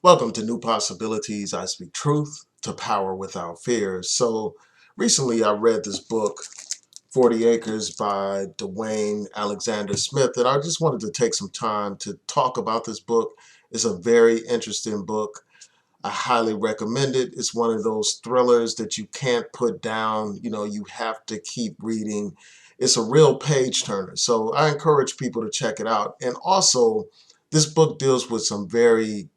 Welcome to New Possibilities. I speak truth to power without fear. So recently I read this book, 40 Acres by Dwayne Alexander Smith, and I just wanted to take some time to talk about this book. It's a very interesting book. I highly recommend it. It's one of those thrillers that you can't put down. You have to keep reading. It's a real page turner. So I encourage people to check it out. And also, this book deals with some very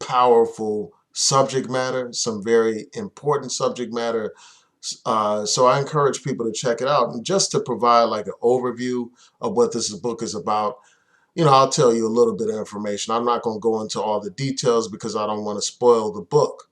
powerful subject matter, some very important subject matter. So I encourage people to check it out. And just to provide like an overview of what this book is about, I'll tell you a little bit of information. I'm not going to go into all the details because I don't want to spoil the book.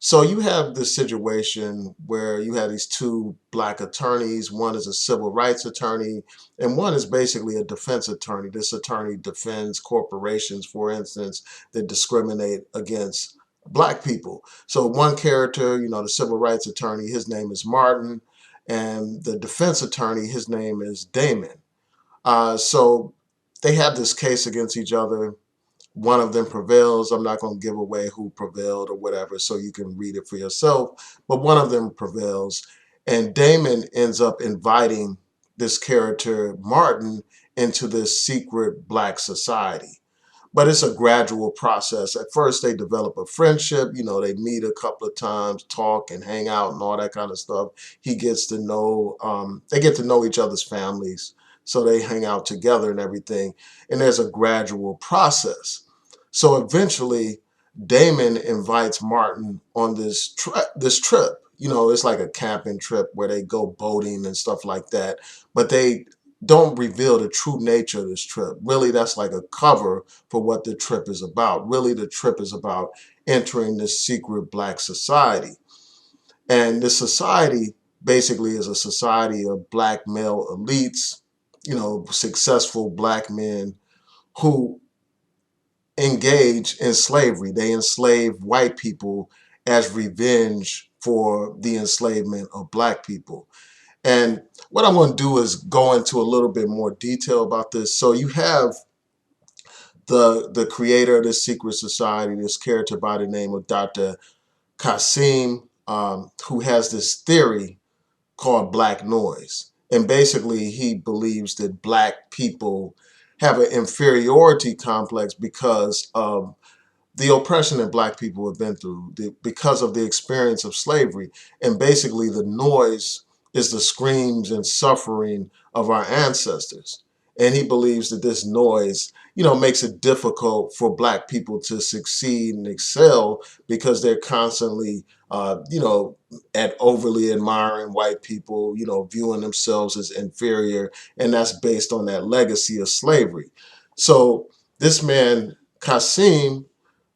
So you have this situation where you have these two black attorneys. One is a civil rights attorney, and one is basically a defense attorney. This attorney defends corporations, for instance, that discriminate against black people. So one character, the civil rights attorney, his name is Martin, and the defense attorney, his name is Damon. So they have this case against each other. One of them prevails. I'm not going to give away who prevailed or whatever, so you can read it for yourself. But one of them prevails, and Damon ends up inviting this character, Martin, into this secret black society. But it's a gradual process. At first, they develop a friendship. They meet a couple of times, talk and hang out and all that kind of stuff. He gets to know, they get to know each other's families. So they hang out together and everything. And there's a gradual process. So eventually, Damon invites Martin on this trip. It's like a camping trip where they go boating and stuff like that. But they don't reveal the true nature of this trip. Really, that's like a cover for what the trip is about. Really, the trip is about entering this secret black society. And this society basically is a society of black male elites, successful black men who engage in slavery. They enslave white people as revenge for the enslavement of black people. And what I'm going to do is go into a little bit more detail about this. So you have the creator of this secret society, this character by the name of Dr. Kasim, who has this theory called black noise. And basically, he believes that black people have an inferiority complex because of the oppression that black people have been through, because of the experience of slavery. And basically, the noise is the screams and suffering of our ancestors. And he believes that this noise, makes it difficult for black people to succeed and excel because they're constantly, at overly admiring white people, viewing themselves as inferior. And that's based on that legacy of slavery. So this man, Kasim,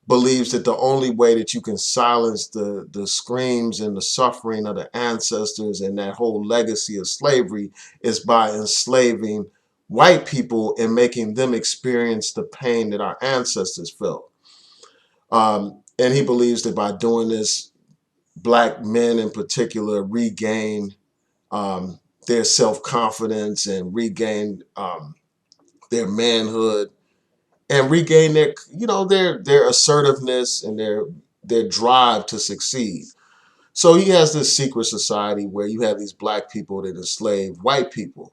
believes that the only way that you can silence the screams and the suffering of the ancestors and that whole legacy of slavery is by enslaving white people and making them experience the pain that our ancestors felt. And he believes that by doing this, black men in particular regain their self-confidence and regain their manhood and regain their assertiveness and their drive to succeed. So he has this secret society where you have these black people that enslave white people,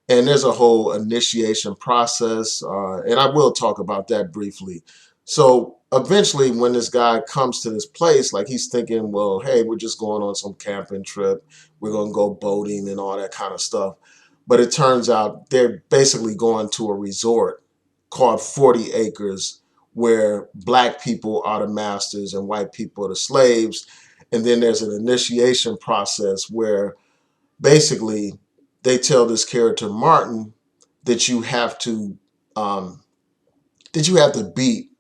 and there's a whole initiation process, and I will talk about that briefly. So eventually, when this guy comes to this place, like he's thinking, well, hey, we're just going on some camping trip, we're gonna go boating and all that kind of stuff. But it turns out they're basically going to a resort called 40 Acres, where black people are the masters and white people are the slaves. And then there's an initiation process where basically they tell this character Martin that um, you have to beat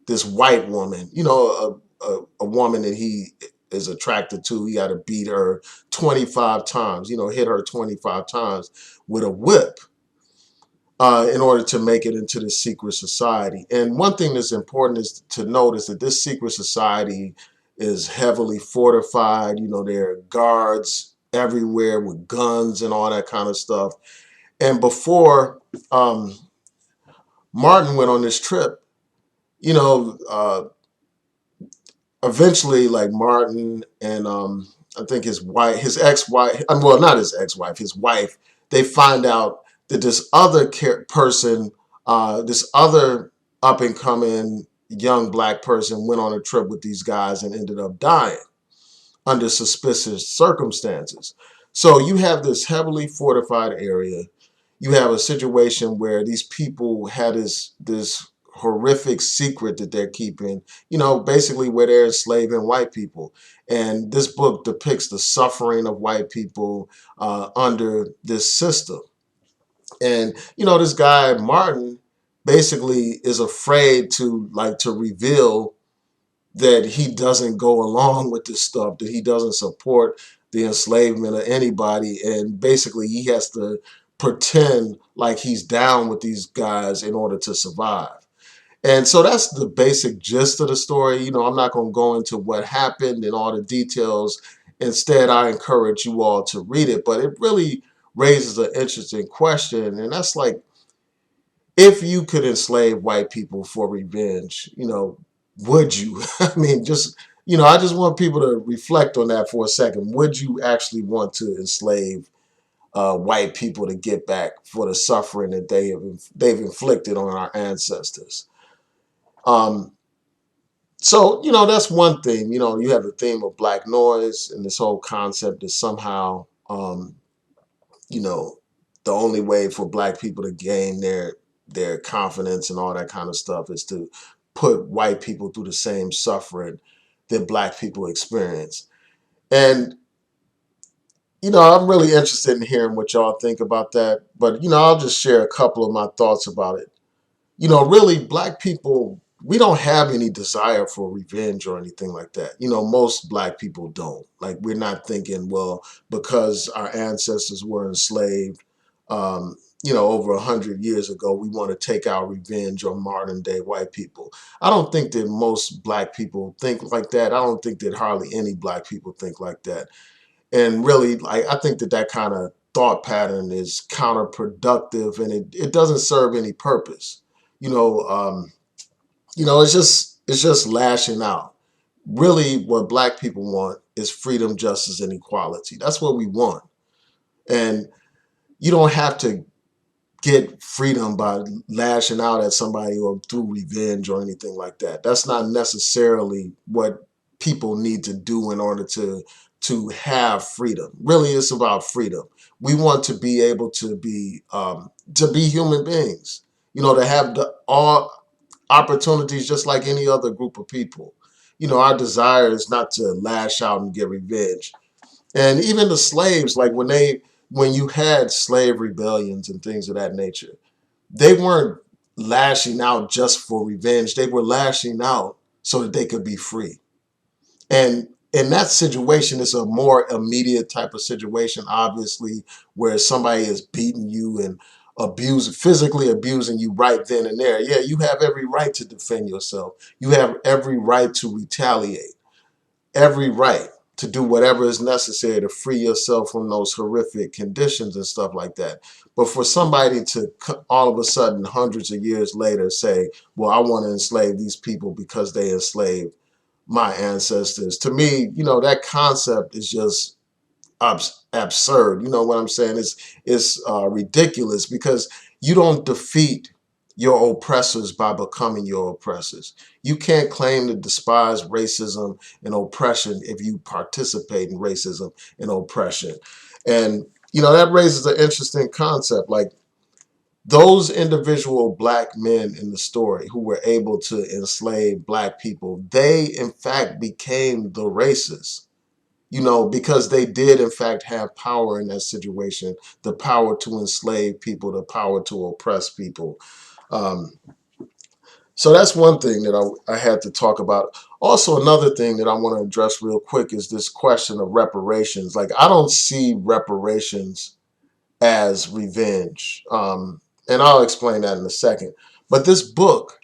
this white woman, a woman that he is attracted to. He got to beat her 25 times, hit her 25 times with a whip in order to make it into the secret society. And one thing that's important is to note is that this secret society is heavily fortified. There are guards everywhere with guns and all that kind of stuff. And before Martin went on this trip, you know, uh, eventually, like Martin and I think his wife, his ex-wife, well, not his ex-wife, his wife, they find out that this other person, this other up and coming young black person went on a trip with these guys and ended up dying under suspicious circumstances. So you have this heavily fortified area. You have a situation where these people had this horrific secret that they're keeping, basically where they're enslaving white people. And this book depicts the suffering of white people under this system. And this guy Martin basically is afraid to reveal that he doesn't go along with this stuff, that he doesn't support the enslavement of anybody. And basically he has to pretend like he's down with these guys in order to survive. And so that's the basic gist of the story. I'm not going to go into what happened and all the details. Instead, I encourage you all to read it. But it really raises an interesting question. And that's like, if you could enslave white people for revenge, would you? I mean, I just want people to reflect on that for a second. Would you actually want to enslave white people to get back for the suffering that they've inflicted on our ancestors? Um, so, that's one thing. You have the theme of black noise and this whole concept that somehow, you know, the only way for black people to gain their confidence and all that kind of stuff is to put white people through the same suffering that black people experience. And I'm really interested in hearing what y'all think about that. But I'll just share a couple of my thoughts about it. Really, black people, we don't have any desire for revenge or anything like that. Most black people don't. Like, we're not thinking, well, because our ancestors were enslaved, over 100 years ago, we want to take our revenge on modern day white people. I don't think that most black people think like that. I don't think that hardly any black people think like that. And really, like, I think that kind of thought pattern is counterproductive, and it doesn't serve any purpose. You know, um, it's just lashing out. Really, what black people want is freedom, justice, and equality. That's what we want. And you don't have to get freedom by lashing out at somebody or through revenge or anything like that. That's not necessarily what people need to do in order to have freedom. Really, it's about freedom. We want to be able to be human beings. To have all opportunities just like any other group of people. Our desire is not to lash out and get revenge. And even the slaves, like when you had slave rebellions and things of that nature, they weren't lashing out just for revenge. They were lashing out so that they could be free. And in that situation, it's a more immediate type of situation, obviously, where somebody is beating you and physically abusing you right then and there. Yeah, you have every right to defend yourself. You have every right to retaliate, every right to do whatever is necessary to free yourself from those horrific conditions and stuff like that. But for somebody to all of a sudden, hundreds of years later, say, well, I want to enslave these people because they enslaved my ancestors. To me, that concept is just absurd. You know what I'm saying? It's ridiculous, because you don't defeat your oppressors by becoming your oppressors. You can't claim to despise racism and oppression if you participate in racism and oppression. And that raises an interesting concept. Like, those individual black men in the story who were able to enslave black people, they in fact became the racists, because they did in fact have power in that situation, the power to enslave people, the power to oppress people. Um, so that's one thing that I had to talk about. Also, another thing that I want to address real quick is this question of reparations. Like, I don't see reparations as revenge. And I'll explain that in a second. But this book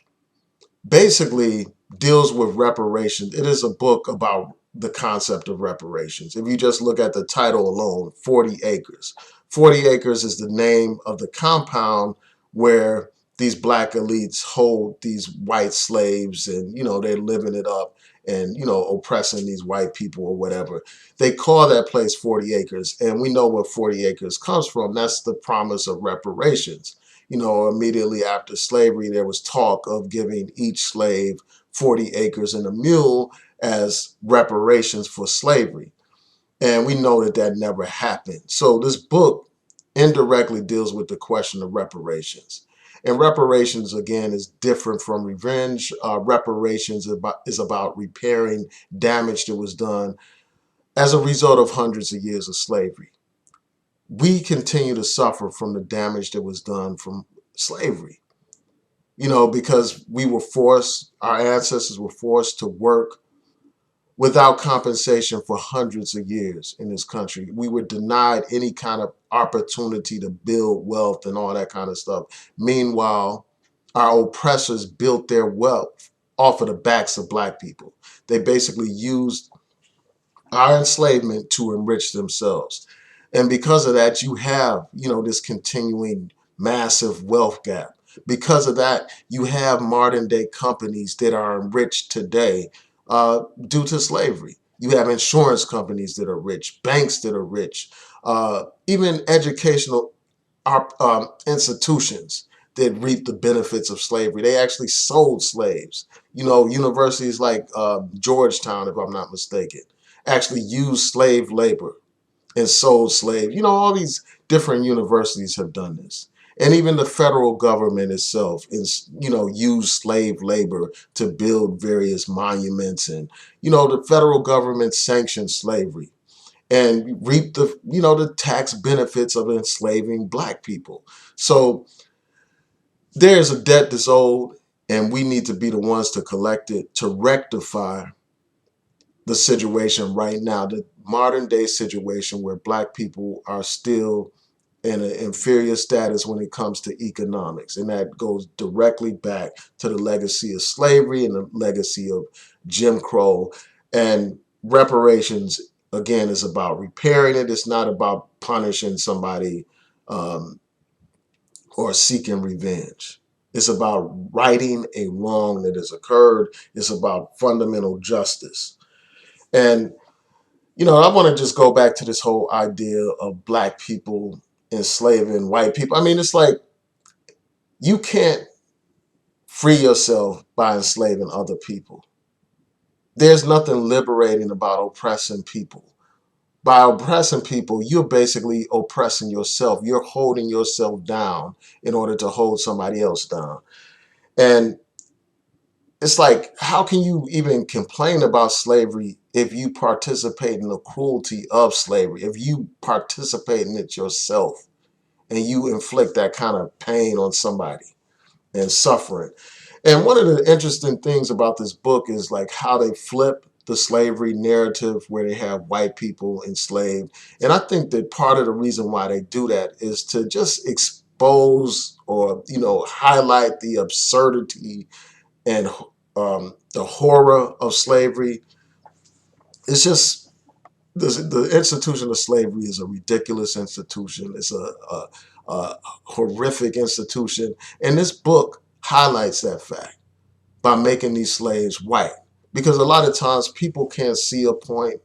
basically deals with reparations. It is a book about the concept of reparations. If you just look at the title alone, 40 acres. 40 acres is the name of the compound where these black elites hold these white slaves, and they're living it up, and oppressing these white people or whatever. They call that place 40 acres, and we know where 40 acres comes from. That's the promise of reparations. Immediately after slavery, there was talk of giving each slave 40 acres and a mule as reparations for slavery. And we know that that never happened. So this book indirectly deals with the question of reparations. And reparations, again, is different from revenge. Reparations is about repairing damage that was done as a result of hundreds of years of slavery. We continue to suffer from the damage that was done from slavery, because our ancestors were forced to work without compensation for hundreds of years in this country. We were denied any kind of opportunity to build wealth and all that kind of stuff. Meanwhile, our oppressors built their wealth off of the backs of black people. They basically used our enslavement to enrich themselves. And because of that, you have, this continuing massive wealth gap. Because of that, you have modern day companies that are enriched today due to slavery. You have insurance companies that are rich, banks that are rich, even educational institutions that reap the benefits of slavery. They actually sold slaves. Universities like Georgetown, if I'm not mistaken, actually used slave labor and sold slaves. All these different universities have done this. And even the federal government itself is, used slave labor to build various monuments. And, the federal government sanctioned slavery and reap the tax benefits of enslaving black people. So there's a debt that's owed, and we need to be the ones to collect it, to rectify the situation right now, the modern day situation where black people are still in an inferior status when it comes to economics. And that goes directly back to the legacy of slavery and the legacy of Jim Crow. And reparations, again, is about repairing it. It's not about punishing somebody um, or seeking revenge. It's about righting a wrong that has occurred. It's about fundamental justice. And I want to just go back to this whole idea of black people enslaving white people. I mean, it's like you can't free yourself by enslaving other people. There's nothing liberating about oppressing people. By oppressing people, you're basically oppressing yourself. You're holding yourself down in order to hold somebody else down. And it's like, how can you even complain about slavery if you participate in the cruelty of slavery, if you participate in it yourself and you inflict that kind of pain on somebody and suffering? And one of the interesting things about this book is like how they flip the slavery narrative where they have white people enslaved. And I think that part of the reason why they do that is to just expose or, highlight the absurdity and the horror of slavery. It's just the institution of slavery is a ridiculous institution. It's a horrific institution. And this book highlights that fact by making these slaves white. Because a lot of times people can't see a point,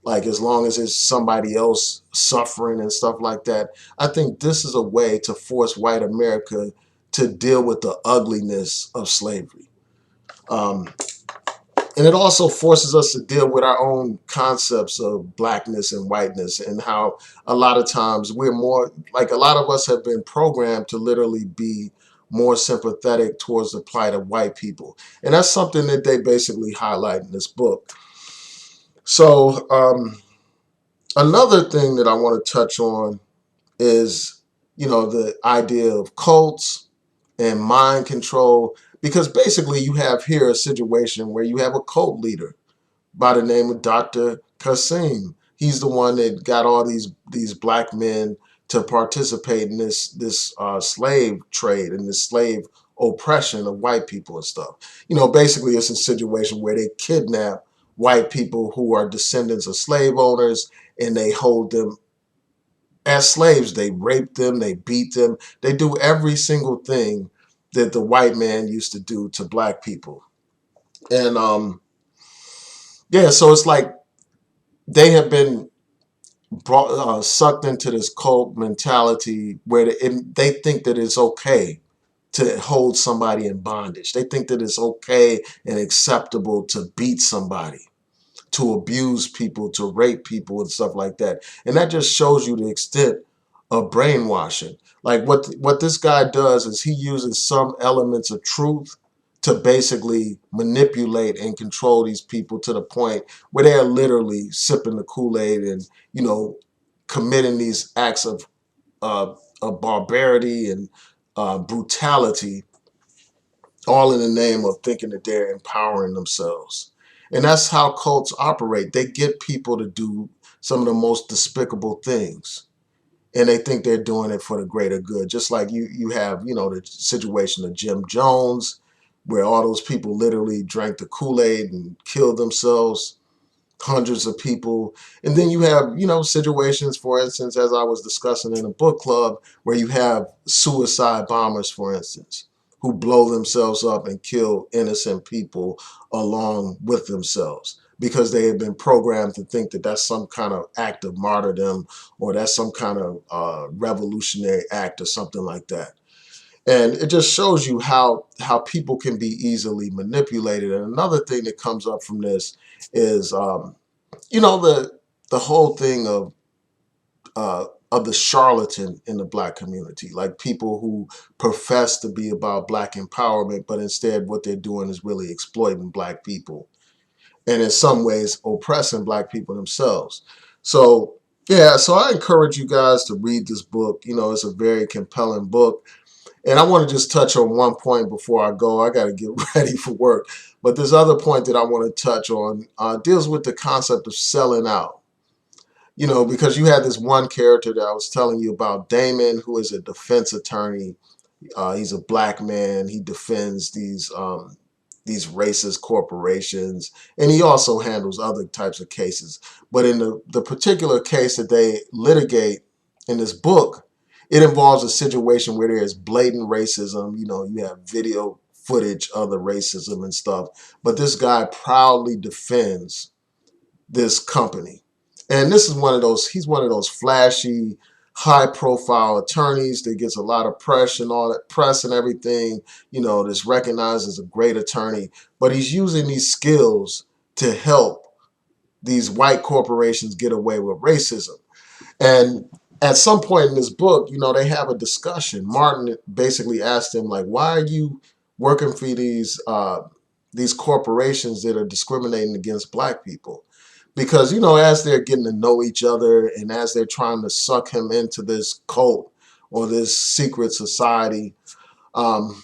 like as long as it's somebody else suffering and stuff like that. I think this is a way to force white America to deal with the ugliness of slavery. Um, and it also forces us to deal with our own concepts of blackness and whiteness, and how a lot of times we're more like, a lot of us have been programmed to literally be more sympathetic towards the plight of white people. And that's something that they basically highlight in this book. So another thing that I want to touch on is, the idea of cults and mind control, because basically you have here a situation where you have a cult leader by the name of Dr. Kasim. He's the one that got all these black men to participate in this slave trade and this slave oppression of white people and stuff. Basically it's a situation where they kidnap white people who are descendants of slave owners, and they hold them as slaves. They rape them, they beat them, they do every single thing that the white man used to do to black people. And yeah, so it's like they have been brought sucked into this cult mentality where they think that it's okay to hold somebody in bondage. They think that it's okay and acceptable to beat somebody, to abuse people, to rape people and stuff like that. And that just shows you the extent of brainwashing. Like what this guy does is he uses some elements of truth to basically manipulate and control these people to the point where they're literally sipping the Kool-Aid and, you know, committing these acts of barbarity and brutality, all in the name of thinking that they're empowering themselves. And that's how cults operate. They get people to do some of the most despicable things. And they think they're doing it for the greater good. Just like you have, you know, the situation of Jim Jones, where all those people literally drank the Kool-Aid and killed themselves, hundreds of people. And then you have, you know, situations, for instance, as I was discussing in a book club, where you have suicide bombers, for instance, who blow themselves up and kill innocent people along with themselves because they have been programmed to think that that's some kind of act of martyrdom, or that's some kind of revolutionary act or something like that. And it just shows you how people can be easily manipulated. And another thing that comes up from this is, you know, the whole thing of the charlatan in the black community, like people who profess to be about black empowerment, but instead what they're doing is really exploiting black people, and in some ways oppressing black people themselves. So yeah, so I encourage you guys to read this book. You know, it's a very compelling book. And I want to just touch on one point before I go. I got to get ready for work. But this other point that I want to touch on deals with the concept of selling out. You know, because you had this one character that I was telling you about, Damon, who is a defense attorney. He's a black man. He defends these racist corporations, and he also handles other types of cases. But in the particular case that they litigate in this book, it involves a situation where there is blatant racism. You know, you have video footage of the racism and stuff. But this guy proudly defends this company. And this is one of those, he's one of those flashy, high profile attorneys that gets a lot of press and all that press and everything, you know, that's recognized as a great attorney. But he's using these skills to help these white corporations get away with racism. And at some point in this book, you know, they have a discussion. Martin basically asked him, like, why are you working for these corporations that are discriminating against black people? Because, you know, as they're getting to know each other and as they're trying to suck him into this cult or this secret society, um,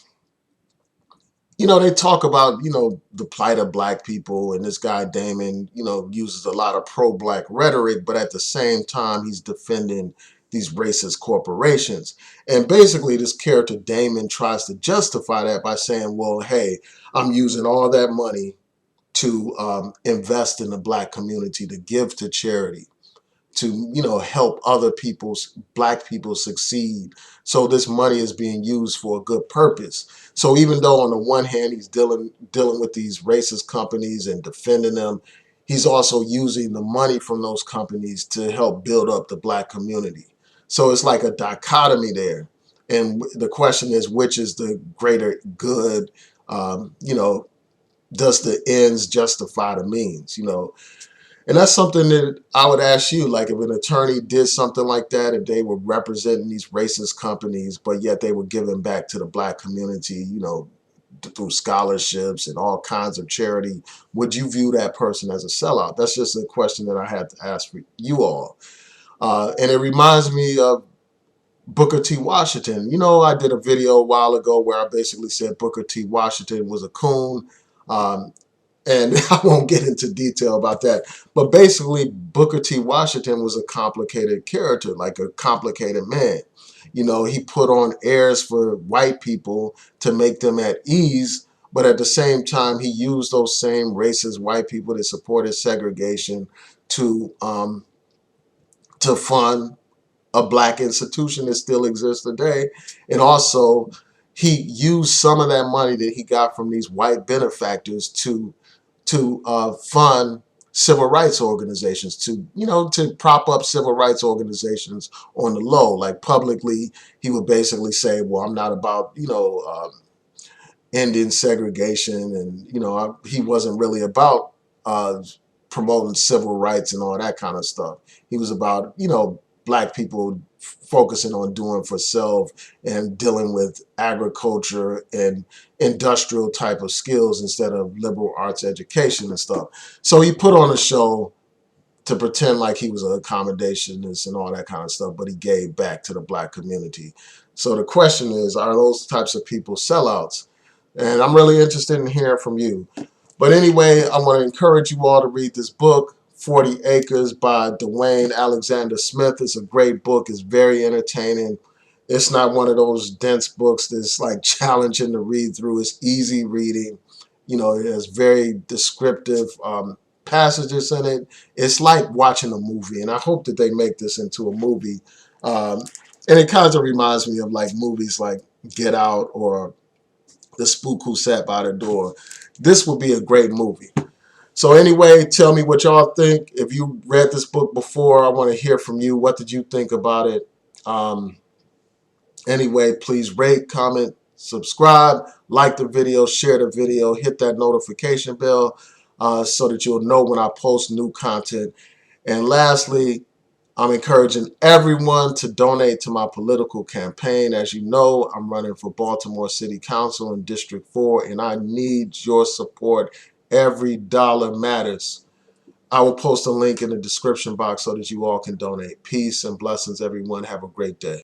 you know, they talk about, you know, the plight of black people, and this guy Damon, you know, uses a lot of pro-black rhetoric, but at the same time, he's defending these racist corporations. And basically, this character Damon tries to justify that by saying, well, hey, I'm using all that money to invest in the black community, to give to charity, to, you know, help other people's black people succeed. So this money is being used for a good purpose. So even though on the one hand he's dealing with these racist companies and defending them, he's also using the money from those companies to help build up the black community. So it's like a dichotomy there. And the question is, which is the greater good? You know, does the ends justify the means? You know, and that's something that I would ask you, like if an attorney did something like that, if they were representing these racist companies, but yet they were giving back to the black community, you know, through scholarships and all kinds of charity, would you view that person as a sellout? That's just a question that I had to ask for you all. And it reminds me of Booker T. Washington. You know, I did a video a while ago where I basically said Booker T. Washington was a coon. Um, and I won't get into detail about that. But basically, Booker T. Washington was a complicated character, like a complicated man. You know, he put on airs for white people to make them at ease, but at the same time, he used those same racist white people that supported segregation to fund a black institution that still exists today, and also, he used some of that money that he got from these white benefactors to fund civil rights organizations, to prop up civil rights organizations on the low. Like publicly, he would basically say, "Well, I'm not about ending segregation," and he wasn't really about uh, promoting civil rights and all that kind of stuff. He was about black people focusing on doing for self and dealing with agriculture and industrial type of skills instead of liberal arts education and stuff. So he put on a show to pretend like he was an accommodationist and all that kind of stuff, but he gave back to the black community. So the question is, are those types of people sellouts? And I'm really interested in hearing from you. But anyway, I want to encourage you all to read this book, 40 Acres by Dwayne Alexander Smith. It's a great book. It's very entertaining. It's not one of those dense books that's like challenging to read through. It's easy reading. It has very descriptive passages in it. It's like watching a movie, and I hope that they make this into a movie. Um, and it kind of reminds me of like movies like Get Out or The Spook Who Sat by the Door. This would be a great movie. So anyway, tell me what y'all think. If you read this book before, I want to hear from you. What did you think about it? Um, anyway, please rate, comment, subscribe, like the video, share the video, hit that notification bell so that you'll know when I post new content. And lastly, I'm encouraging everyone to donate to my political campaign. As you know, I'm running for Baltimore City Council in District 4, and I need your support. Every dollar matters. I will post a link in the description box so that you all can donate. Peace and blessings, everyone. Have a great day.